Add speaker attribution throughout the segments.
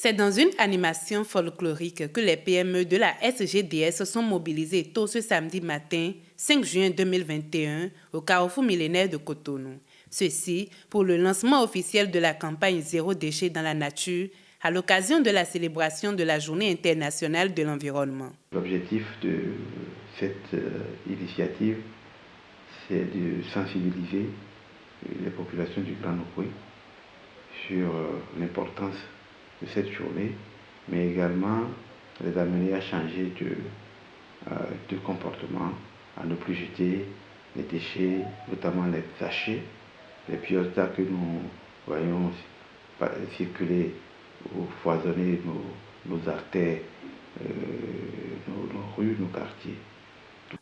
Speaker 1: C'est dans une animation folklorique que les PME de la SGDS sont mobilisés tôt ce samedi matin, 5 juin 2021, au Carrefour millénaire de Cotonou. Ceci pour le lancement officiel de la campagne Zéro déchet dans la nature, à l'occasion de la célébration de la Journée internationale de l'environnement.
Speaker 2: L'objectif de cette initiative, c'est de sensibiliser les populations du Grand Nokoué sur l'importance de cette journée, mais également les amener à changer de comportement, à ne plus jeter les déchets, notamment les sachets, les piostas que nous voyons circuler ou foisonner nos artères, nos rues, nos quartiers.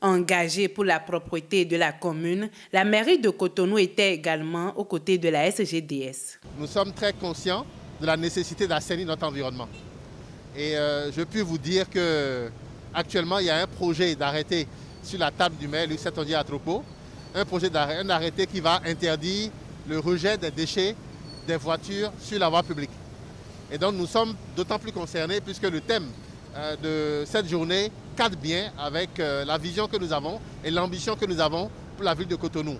Speaker 1: Engagée pour la propreté de la commune, la mairie de Cotonou était également aux côtés de la SGDS.
Speaker 3: Nous sommes très conscients de la nécessité d'assainir notre environnement. Et je puis vous dire qu'actuellement, il y a un projet d'arrêté sur la table du maire Luc Satondier Atropo, un arrêté qui va interdire le rejet des déchets des voitures sur la voie publique. Et donc nous sommes d'autant plus concernés puisque le thème de cette journée cadre bien avec la vision que nous avons et l'ambition que nous avons pour la ville de Cotonou.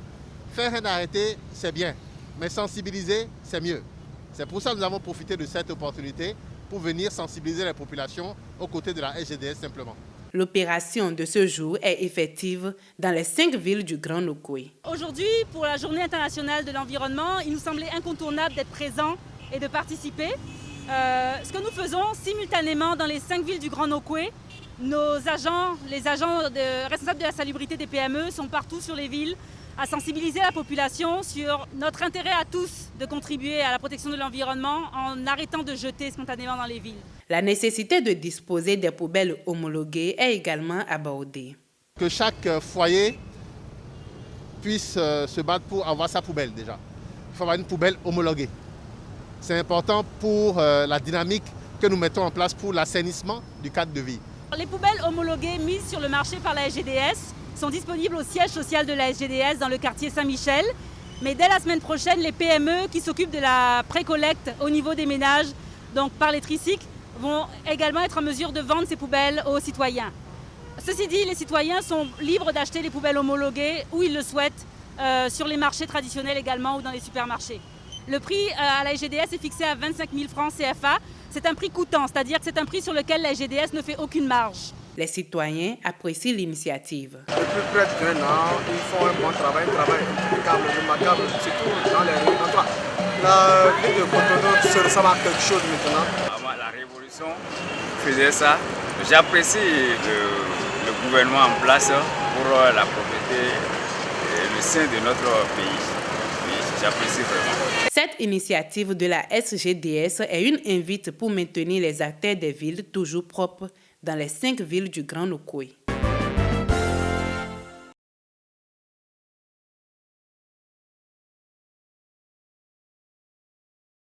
Speaker 3: Faire un arrêté, c'est bien, mais sensibiliser, c'est mieux. C'est pour ça que nous avons profité de cette opportunité pour venir sensibiliser les populations aux côtés de la SGDS simplement.
Speaker 1: L'opération de ce jour est effective dans les 5 villes du Grand Nokoué.
Speaker 4: Aujourd'hui, pour la Journée internationale de l'environnement, il nous semblait incontournable d'être présents et de participer. Ce que nous faisons simultanément dans les 5 villes du Grand Nokoué, nos agents, les agents responsables de la salubrité des PME sont partout sur les villes à sensibiliser la population sur notre intérêt à tous de contribuer à la protection de l'environnement en arrêtant de jeter spontanément dans les villes.
Speaker 1: La nécessité de disposer des poubelles homologuées est également abordée.
Speaker 3: Que chaque foyer puisse se battre pour avoir sa poubelle déjà. Il faut avoir une poubelle homologuée. C'est important pour la dynamique que nous mettons en place pour l'assainissement du cadre de vie.
Speaker 4: Les poubelles homologuées mises sur le marché par la SGDS sont disponibles au siège social de la SGDS dans le quartier Saint-Michel. Mais dès la semaine prochaine, les PME qui s'occupent de la précollecte au niveau des ménages, donc par les tricycles, vont également être en mesure de vendre ces poubelles aux citoyens. Ceci dit, les citoyens sont libres d'acheter les poubelles homologuées où ils le souhaitent, sur les marchés traditionnels également ou dans les supermarchés. Le prix à la SGDS est fixé à 25 000 francs CFA. C'est un prix coûtant, c'est-à-dire que c'est un prix sur lequel la SGDS ne fait aucune marge.
Speaker 1: Les citoyens apprécient l'initiative.
Speaker 5: Depuis près d'1 an, ils font un bon travail, impeccable, remarquable, surtout dans les rues. La ville de Cotonou se ressemble à quelque chose maintenant.
Speaker 6: Avant la révolution faisait ça. J'apprécie le gouvernement en place pour la propriété et le sein de notre pays. J'apprécie vraiment.
Speaker 1: Cette initiative de la SGDS est une invite pour maintenir les artères des villes toujours propres dans les 5 villes du Grand Nokoué.